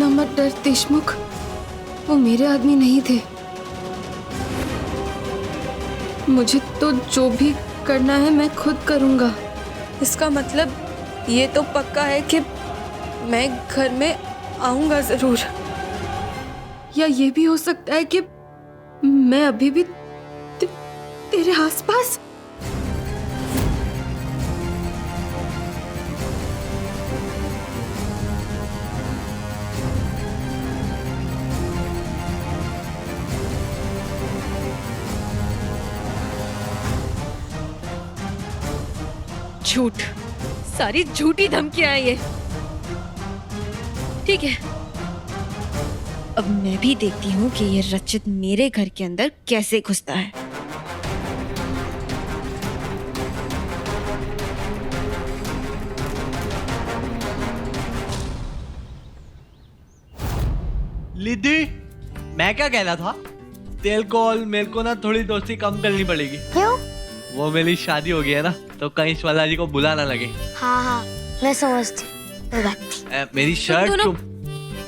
इतना मत डर देशमुख, वो मेरे आदमी नहीं थे। मुझे तो जो भी करना है मैं खुद करूंगा। इसका मतलब ये तो पक्का है कि मैं घर में आऊंगा जरूर। या ये भी हो सकता है कि मैं अभी भी तेरे आसपास। झूठ, सारी झूठी धमकियां हैं ये। ठीक है, अब मैं भी देखती हूँ कि ये रचित मेरे घर के अंदर कैसे घुसता है। लिद्धि, मैं क्या कह रहा था, तेल को और मेरे को ना थोड़ी दोस्ती कम करनी पड़ेगी। क्यों? वो मेरी शादी हो गई है ना, तो कहीं शिवाला जी को बुला ना लगे। हाँ, मैं समझती, कोई बात नहीं। मेरी शर्ट दोनों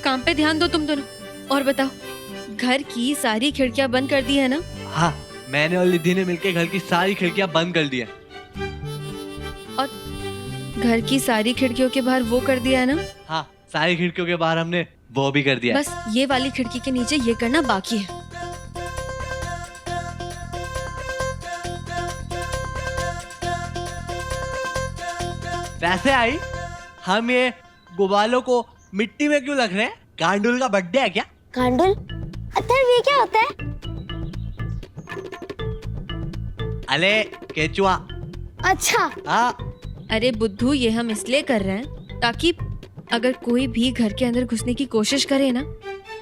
काम पे ध्यान दो तुम दोनों। और बताओ, घर की सारी खिड़कियां बंद कर दी है ना? हाँ, मैंने और लिद्धि ने मिलकर घर की सारी खिड़कियां बंद कर दी है। और घर की सारी खिड़कियों के बाहर वो कर दिया है ना? हाँ, सारी खिड़कियों के बाहर हमने वो भी कर दिया। बस ये वाली खिड़की के नीचे ये करना बाकी है। वैसे आई, हम ये गुब्बारों को मिट्टी में क्यों रख रहे हैं? गांडुल का बर्थडे है क्या? गांडुल? अतर ये क्या होता है? अरे केचुआ। अच्छा। हाँ। अरे बुद्धू, ये हम इसलिए कर रहे हैं ताकि अगर कोई भी घर के अंदर घुसने की कोशिश करे ना,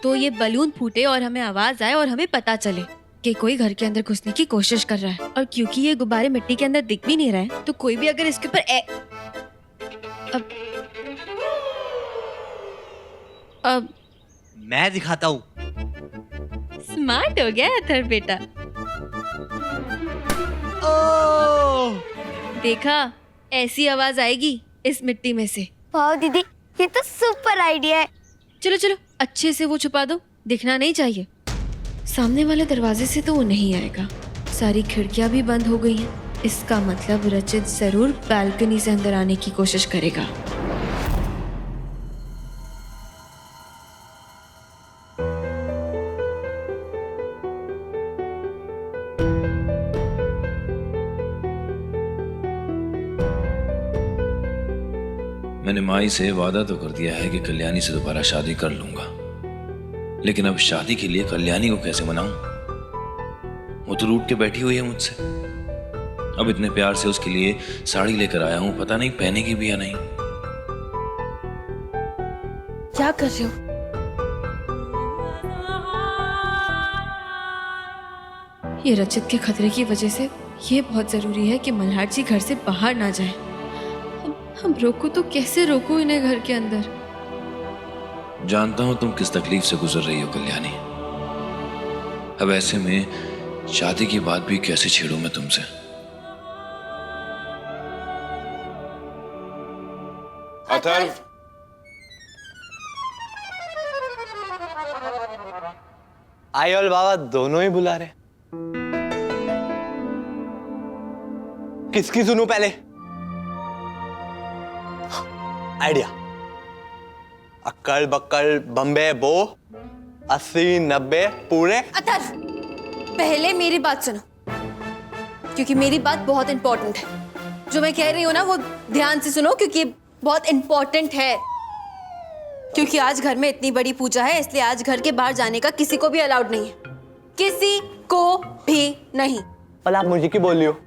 तो ये बलून फूटे और हमें आवाज आए और हमें पता चले कि कोई घर के अंदर घुसने की कोशिश कर रहा है। और क्योंकि ये गुब्बारे मिट्टी के अंदर दिख भी नहीं रहे, तो कोई भी अगर इसके ऊपर अब मैं दिखाता हूँ। स्मार्ट हो गया अथर बेटा। ओह! देखा, ऐसी आवाज आएगी इस मिट्टी में से। वाह दीदी, ये तो सुपर आइडिया है। चलो चलो, अच्छे से वो छुपा दो, दिखना नहीं चाहिए। सामने वाले दरवाजे से तो वो नहीं आएगा। सारी खिड़कियां भी बंद हो गई हैं। इसका मतलब रचित जरूर बालकनी से अंदर आने की कोशिश करेगा। मैंने माई से वादा तो कर दिया है कि कल्याणी से दोबारा शादी कर लूंगा, लेकिन अब शादी के लिए कल्याणी को कैसे मनाऊं? वो तो रूठ के बैठी हुई है मुझसे। अब इतने प्यार से उसके लिए साड़ी लेकर आया हूं, पता नहीं पहनेगी भी या नहीं। क्या कर रहे हो? ये रचित के खतरे की वजह से ये बहुत जरूरी है कि मल्हार जी घर से बाहर ना जाए। हम रोको तो कैसे रोको इन्हें घर के अंदर? जानता हूं तुम किस तकलीफ से गुजर रही हो कल्याणी। अब ऐसे में शादी की बात भी कैसे छेड़ूं मैं तुमसे? अथर्व, आई और बाबा दोनों ही बुला रहे। किसकी सुनूं पहले? आइडिया। अक्कड़ बक्कड़ बम्बे बो 80-90 पूरे। अथर्व, पहले मेरी बात सुनो, क्योंकि मेरी बात बहुत इंपॉर्टेंट है। जो मैं कह रही हूँ ना, वो ध्यान से सुनो, क्योंकि बहुत इंपॉर्टेंट है। क्योंकि आज घर में इतनी बड़ी पूजा है, इसलिए आज घर के बाहर जाने का किसी को भी अलाउड नहीं है। किसी को भी नहीं। पर आप मुझे क्यों बोल रही हो?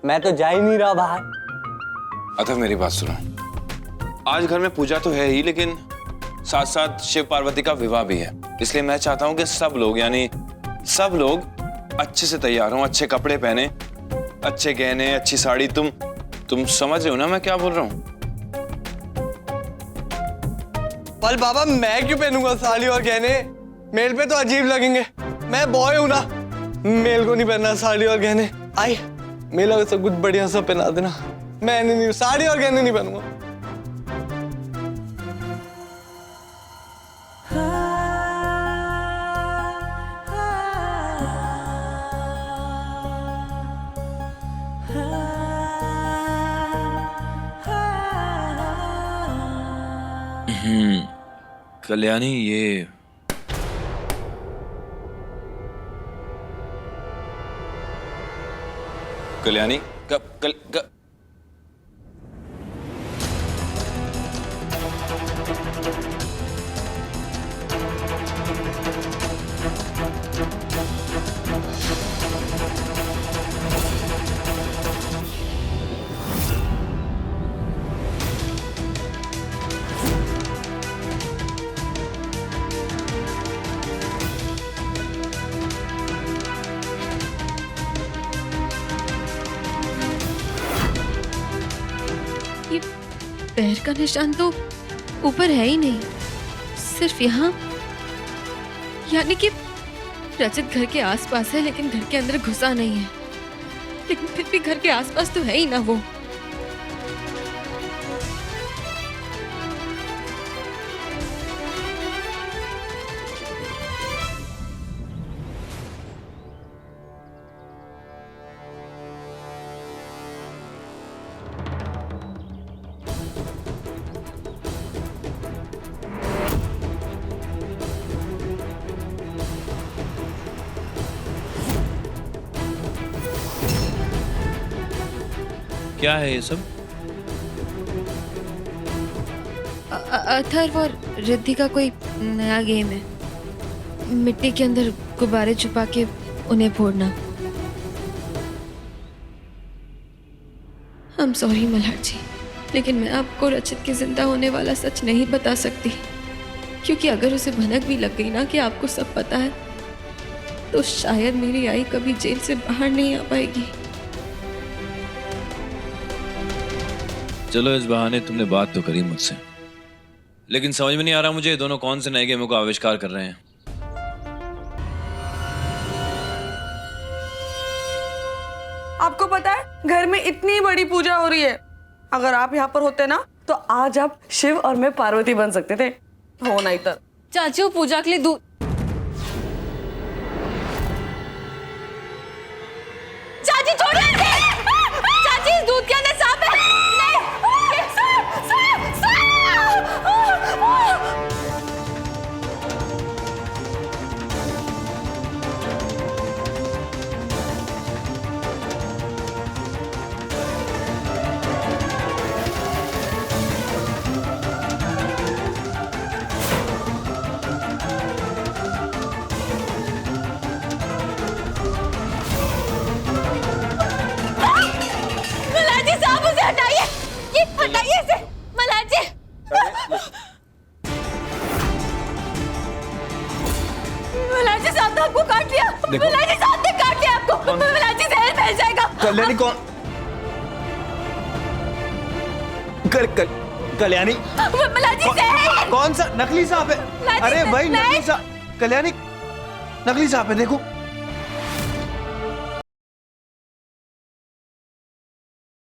मैं तो जा ही नहीं रहा बाहर। अथर्व मेरी बात सुनो। आज घर में पूजा तो है ही, लेकिन साथ साथ शिव पार्वती का विवाह भी है। इसलिए मैं चाहता हूँ कि सब लोग, यानी सब लोग अच्छे से तैयार हों, अच्छे कपड़े पहने, अच्छे गहने, अच्छी साड़ी। तुम समझ रहे हो ना मैं क्या बोल रहा हूँ? पर बाबा मैं क्यों पहनूंगा साड़ी और गहने? मेल पे तो अजीब लगेंगे। मैं बॉय हूं ना, मेल को नहीं पहनना साड़ी और गहने। आई मेला सब कुछ बढ़िया सा पहना देना। मैं नहीं, साड़ी और गहने नहीं पहनूंगा। कल्याणी, ये कल्याणी ये पैर का निशान तो ऊपर है ही नहीं, सिर्फ यहाँ। यानी कि रचित घर के आसपास है लेकिन घर के अंदर घुसा नहीं है। लेकिन फिर भी घर के आसपास तो है ही ना वो। क्या है ये सब? अथर्व और रिद्धि का कोई नया गेम है। मिट्टी के अंदर गुब्बारे छुपा के उन्हें फोड़ना। I'm sorry मल्हार जी, लेकिन मैं आपको रचित के जिंदा होने वाला सच नहीं बता सकती, क्योंकि अगर उसे भनक भी लग गई ना कि आपको सब पता है, तो शायद मेरी आई कभी जेल से बाहर नहीं आ पाएगी। चलो, इस बहाने तुमने बात तो करी मुझसे, लेकिन समझ में नहीं आ रहा मुझे ये दोनों कौन से नए गेमों का आविष्कार कर रहे हैं। आपको पता है घर में इतनी बड़ी पूजा हो रही है, अगर आप यहाँ पर होते ना तो आज आप शिव और मैं पार्वती बन सकते थे। हो नहीं तो चाची वो पूजा के लिए दूध। चाची छोड़िए इसे! चाची इस दूध के अंदर सांप है। नहीं, सांप, सांप, सांप! मल्हार जी, सांप उसे हटाइए! ये हटाइए इसे! मल्हार जी! मल्हार जी, सांप ने आपको काट लिया! मल्हार जी, सांप ने काट लिया आपको! मल्हार जी, जहर फैल जाएगा! कल्याणी कौन? कल्याणी मल्हार जी, जहर! कौन सा नकली सांप है? अरे भाई, नकली सांप। कल्याणी, नकली सांप है, देखो।